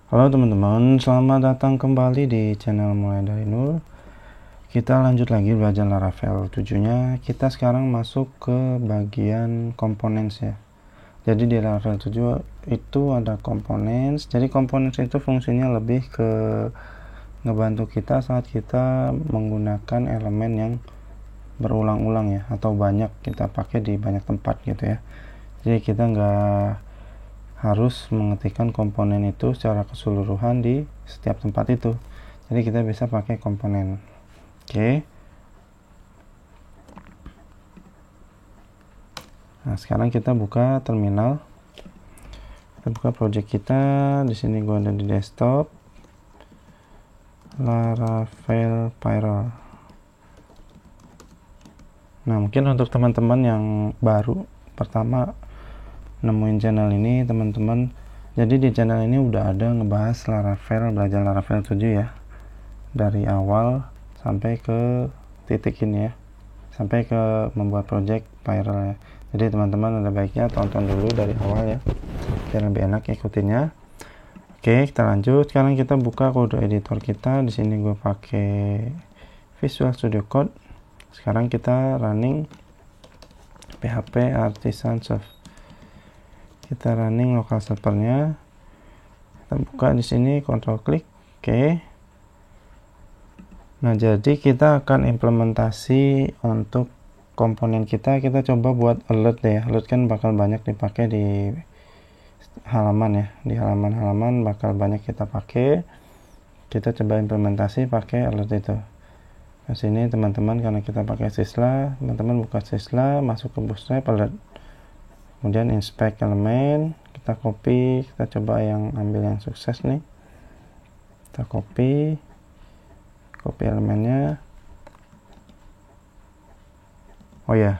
Halo teman-teman, selamat datang kembali di channel Mulai Dari Nol. Kita lanjut lagi belajar Laravel 7-nya. Kita sekarang masuk ke bagian components ya. Jadi di Laravel 7 itu ada components. Jadi components itu fungsinya lebih ke ngebantu kita saat kita menggunakan elemen yang berulang-ulang ya, atau banyak kita pakai di banyak tempat gitu ya. Jadi kita nggak harus mengetikkan komponen itu secara keseluruhan di setiap tempat itu. Jadi kita bisa pakai komponen. Oke. Nah, sekarang kita buka terminal. Kita buka project kita. Di sini gua ada di desktop. Laravel Payroll. Nah, mungkin untuk teman-teman yang baru pertama nemuin channel ini, teman-teman, jadi di channel ini udah ada ngebahas Laravel, belajar Laravel 7 ya, dari awal sampai ke titik ini ya, sampai ke membuat project Payroll ya. Jadi teman-teman ada baiknya tonton dulu dari awal ya, biar lebih enak ikutinnya. Oke, kita lanjut. Sekarang kita buka kode editor kita. Di sini gue pakai Visual Studio Code. Sekarang kita running PHP Artisan Server. Kita running lokal servernya. Kita buka di sini, kontrol klik. Oke. Nah, jadi kita akan implementasi untuk komponen kita. Kita coba buat alert deh. Alert kan bakal banyak dipakai di halaman ya. Di halaman-halaman bakal banyak kita pakai. Kita coba implementasi pakai alert itu. Di sini teman-teman, karena kita pakai Sysla, teman-teman buka Sysla, masuk ke Bootstrap alert. Kemudian inspect elemen, kita copy, kita coba yang ambil yang sukses nih. Kita copy elemennya. Oh ya,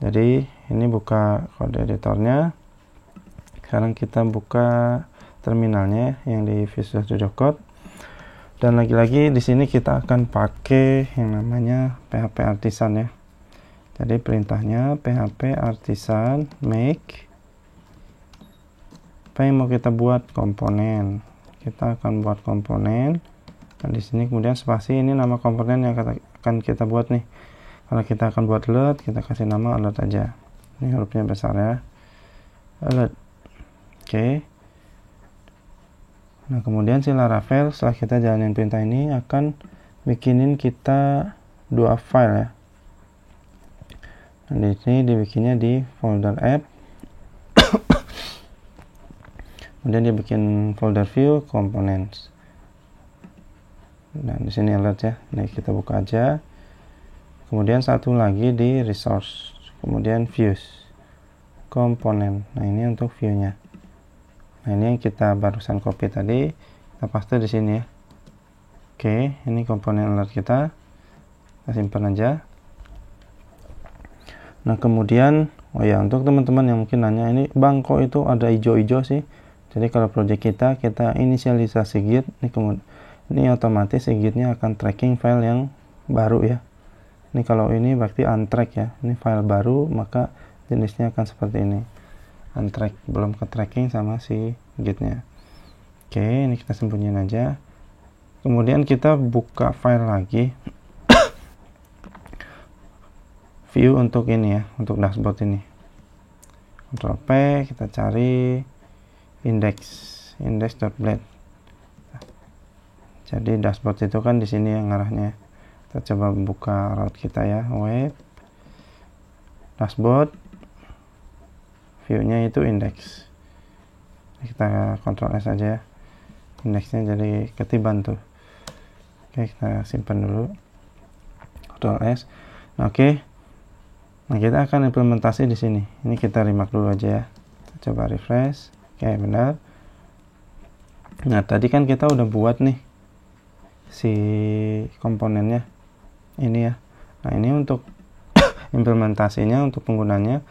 jadi ini buka kode editornya. Sekarang kita buka terminalnya yang di Visual Studio Code. Dan lagi-lagi di sini kita akan pakai yang namanya PHP Artisan ya. Jadi perintahnya PHP Artisan make, apa yang mau kita buat, komponen. Kita akan buat komponen. Dan di sini kemudian spasi, ini nama komponen yang akan kita buat nih. Kalau kita akan buat alert, kita kasih nama alert aja. Ini hurufnya besar ya, alert. Oke. Nah, kemudian si Laravel setelah kita jalanin perintah ini akan bikinin kita dua file ya. Nah, di sini dibikinnya di folder app. Kemudian dia bikin folder view components. Dan di sini alert ya. Nah, kita buka aja. Kemudian satu lagi di resource. Kemudian views komponen. Nah, ini untuk view-nya. Nah, ini yang kita barusan copy tadi, kita paste di sini ya. Oke, ini komponen alert kita. Kita simpan aja. Nah, kemudian oh ya, untuk teman-teman yang mungkin nanya, ini bang kok itu ada hijau-hijau sih? Jadi kalau project kita inisialisasi git, ini otomatis si gitnya akan tracking file yang baru ya. Ini kalau ini berarti untrack ya, ini file baru, maka jenisnya akan seperti ini, untrack, belum ke tracking sama si gitnya. Oke, ini kita sembunyiin aja. Kemudian kita buka file lagi. View untuk ini ya, untuk dashboard ini. Ctrl P, kita cari index.blade. Jadi dashboard itu kan di sini yang arahnya. Kita coba buka route kita ya, web, dashboard, view-nya itu index. Kita Ctrl S aja ya. Indeksnya jadi ketiban tuh. Oke, kita simpan dulu. Ctrl S. Nah, oke. Nah, kita akan implementasi di sini. Ini kita remark dulu aja ya. Kita coba refresh. Oke, benar. Nah, tadi kan kita udah buat nih si komponennya. Ini ya. Nah, ini untuk implementasinya, untuk penggunanya.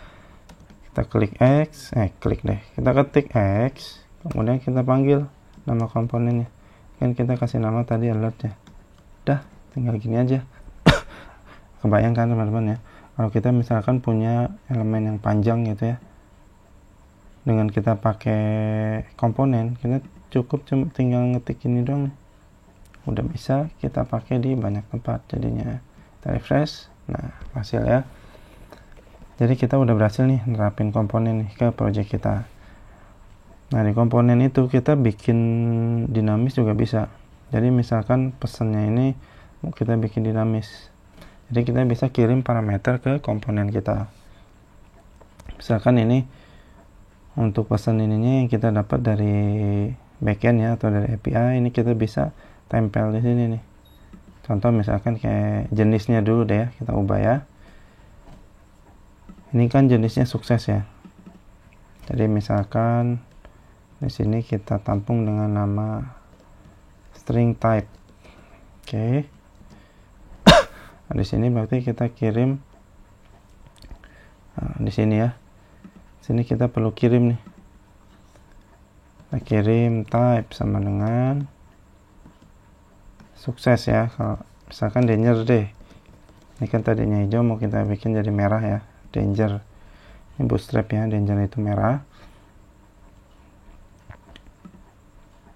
Kita klik X, klik deh. Kita ketik X, kemudian kita panggil nama komponennya. Kan kita kasih nama tadi alertnya. Udah, tinggal gini aja. Kebayangkan teman-teman ya. Kalau kita misalkan punya elemen yang panjang gitu ya, dengan kita pakai komponen, kita cukup tinggal ngetik ini dong, udah bisa kita pakai di banyak tempat. Jadinya kita refresh. Nah, hasil ya. Jadi kita udah berhasil nih nerapin komponen nih ke project kita. Nah, di komponen itu kita bikin dinamis juga bisa. Jadi misalkan pesannya ini kita bikin dinamis, jadi kita bisa kirim parameter ke komponen kita. Misalkan ini untuk pesan ininya yang kita dapat dari backend ya, atau dari API, ini kita bisa tempel di sini nih. Contoh misalkan kayak jenisnya dulu deh ya, kita ubah ya. Ini kan jenisnya sukses ya. Jadi misalkan di sini kita tampung dengan nama string type. Oke. Nah, di sini berarti kita kirim. Nah, di sini ya. Sini kita perlu kirim nih. Kita kirim type sama dengan sukses ya. Kalau misalkan danger deh. Ini kan tadinya hijau, mau kita bikin jadi merah ya. Danger. Ini bootstrap ya, danger itu merah.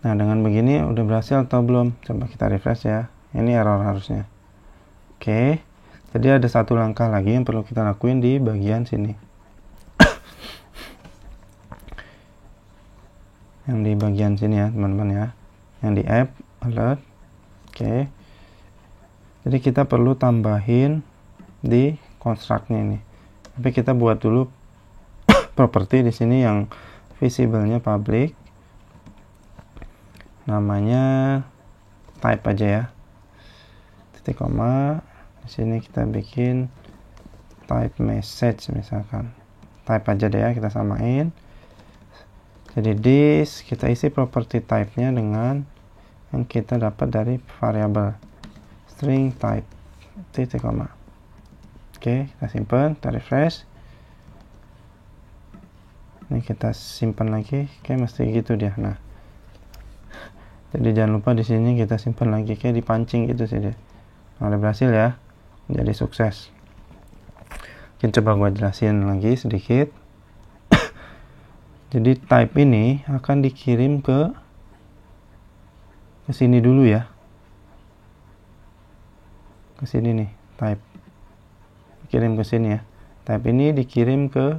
Nah, dengan begini udah berhasil atau belum? Coba kita refresh ya. Ini error harusnya. Oke. Jadi ada satu langkah lagi yang perlu kita lakuin di bagian sini. Yang di bagian sini ya, teman-teman ya. Yang di app alert. Oke. Jadi kita perlu tambahin di construct-nya ini. Tapi kita buat dulu properti di sini yang visible-nya public. Namanya type aja ya. Titik koma. Di sini kita bikin type message misalkan. Type aja deh ya, kita samain. Jadi this kita isi property type-nya dengan yang kita dapat dari variabel string type. Titik koma. Oke, kita simpan, kita refresh. Ini kita simpan lagi. Oke, mesti gitu dia. Nah, jadi jangan lupa di sini kita simpan lagi, kayak dipancing gitu sih dia. Nah, udah berhasil ya, jadi sukses. Mungkin coba gue jelasin lagi sedikit. Jadi type ini akan dikirim ke sini dulu ya, ke sini nih type. Kirim ke sini ya. Type ini dikirim ke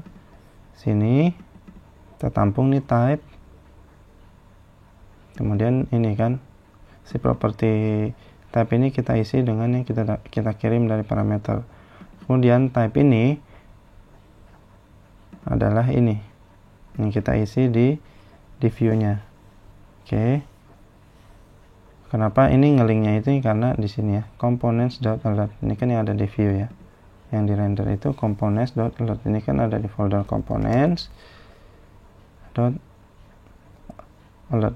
sini. Kita tampung nih type. Kemudian ini kan si property type ini kita isi dengan yang kita kirim dari parameter. Kemudian type ini adalah ini yang kita isi di view-nya. Oke. Kenapa ini ngelinknya itu karena di sini ya, components.alert. Ini kan yang ada di view ya. Yang di render itu components.alert. Ini kan ada di folder components.alert.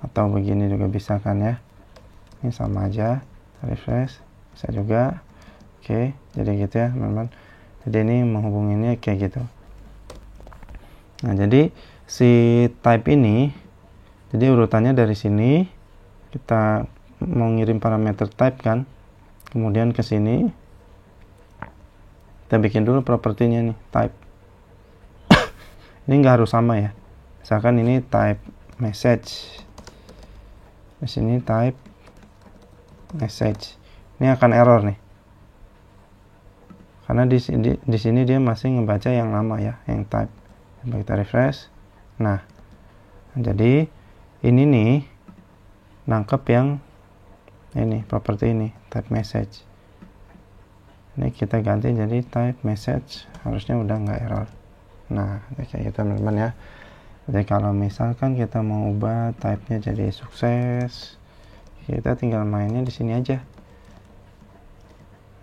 Atau begini juga bisa kan ya. Ini sama aja. Refresh bisa juga. Oke, jadi gitu ya teman-teman. Jadi ini menghubunginya kayak gitu. Nah, jadi si type ini, jadi urutannya dari sini kita mau ngirim parameter type kan. Kemudian ke sini kita bikin dulu propertinya nih, type. Ini nggak harus sama ya. Misalkan ini type message. Di sini type message. Ini akan error nih. Karena di sini dia masih ngebaca yang lama ya, yang type. Coba kita refresh. Nah, jadi ini nih nangkep yang ini properti ini, type message. Ini kita ganti jadi type message, harusnya udah nggak error. Nah, kayak gitu teman-teman ya. Jadi kalau misalkan kita mau ubah type-nya jadi sukses, kita tinggal mainnya di sini aja.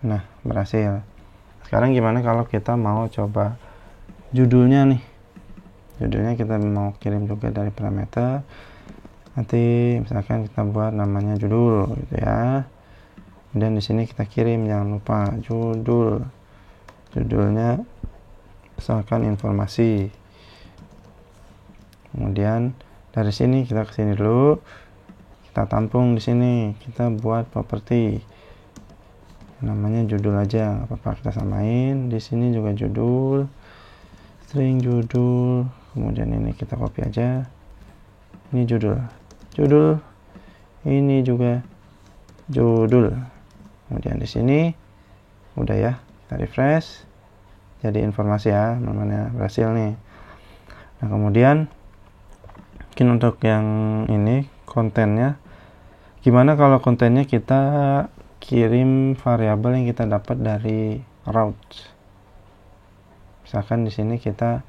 Nah, berhasil. Sekarang gimana kalau kita mau coba judulnya nih? Judulnya kita mau kirim juga dari parameter. Nanti misalkan kita buat namanya judul gitu ya. Dan di sini kita kirim, jangan lupa judulnya misalkan informasi. Kemudian dari sini kita ke sini dulu, kita tampung di sini, kita buat properti namanya judul aja, apa-apa kita samain. Di sini juga judul, string judul. Kemudian ini kita copy aja, ini judul, ini juga judul. Kemudian di sini udah ya, kita refresh, jadi informasi ya, namanya berhasil nih. Nah kemudian mungkin untuk yang ini kontennya, gimana kalau kontennya kita kirim variabel yang kita dapat dari routes. Misalkan di sini kita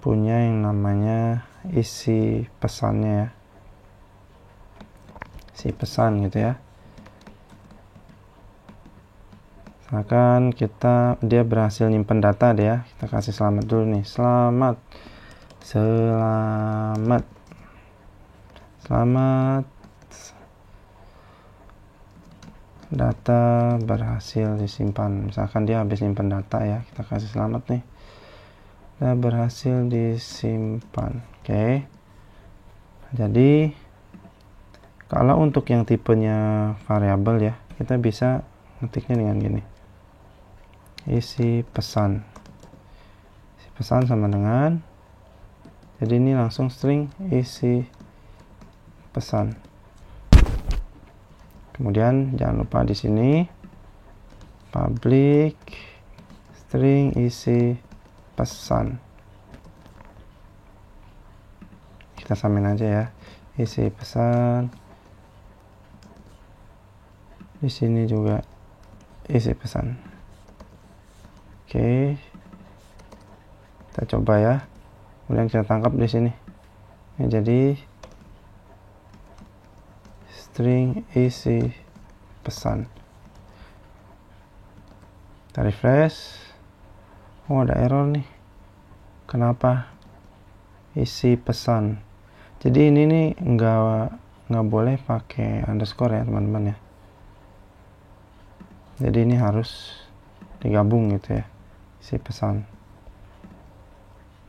punya yang namanya isi pesannya ya, isi pesan gitu ya. Misalkan dia berhasil nyimpen data dia, kita kasih selamat dulu nih, selamat data berhasil disimpan. Misalkan dia habis nyimpen data ya, kita kasih selamat nih, udah berhasil disimpan. Oke. Jadi kalau untuk yang tipenya variabel ya, kita bisa ngetiknya dengan gini, isi pesan sama dengan, jadi ini langsung string isi pesan. Kemudian jangan lupa di sini public string isi pesan, kita samain aja ya, isi pesan. Di sini juga isi pesan. Oke, kita coba ya. Kemudian kita tangkap di sini. Ini jadi string isi pesan. Kita refresh. Oh, ada error nih. Kenapa? Isi pesan. Jadi ini nih nggak boleh pakai underscore ya teman-teman ya. Jadi ini harus digabung gitu ya, isi pesan.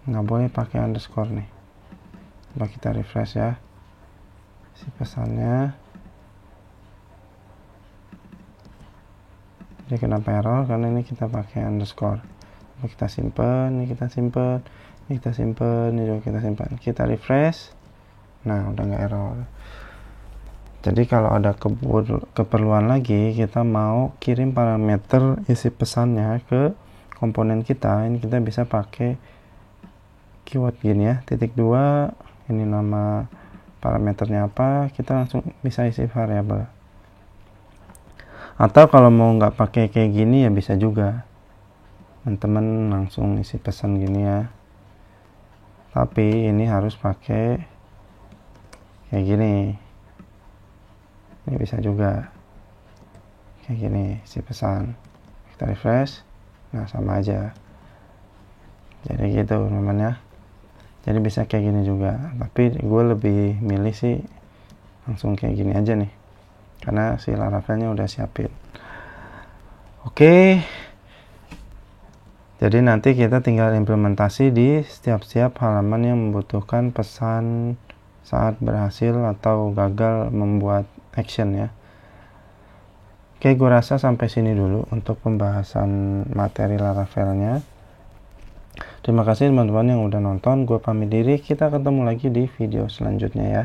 Nggak boleh pakai underscore nih. Coba kita refresh ya, isi pesannya. Jadi kenapa error? Karena ini kita pakai underscore. Coba kita simpen, ini kita simpen, ini kita simpen, ini juga kita simpan. Kita refresh. Nah, udah nggak error. Jadi kalau ada keperluan lagi, kita mau kirim parameter isi pesannya ke komponen kita, ini kita bisa pakai keyword gini ya, .2, ini nama parameternya apa, kita langsung bisa isi variabel. Atau kalau mau nggak pakai kayak gini ya bisa juga, teman-teman langsung isi pesan gini ya. Tapi ini harus pakai kayak gini. Ini bisa juga kayak gini, isi pesan. Kita refresh. Nah, sama aja. Jadi gitu namanya. Jadi bisa kayak gini juga. Tapi gue lebih milih sih langsung kayak gini aja nih, karena si Laravelnya udah siapin. Oke. Jadi nanti kita tinggal implementasi di setiap halaman yang membutuhkan pesan saat berhasil atau gagal membuat action ya. Oke, gue rasa sampai sini dulu untuk pembahasan materi Laravelnya. Terima kasih teman-teman yang udah nonton. Gue pamit diri, kita ketemu lagi di video selanjutnya ya.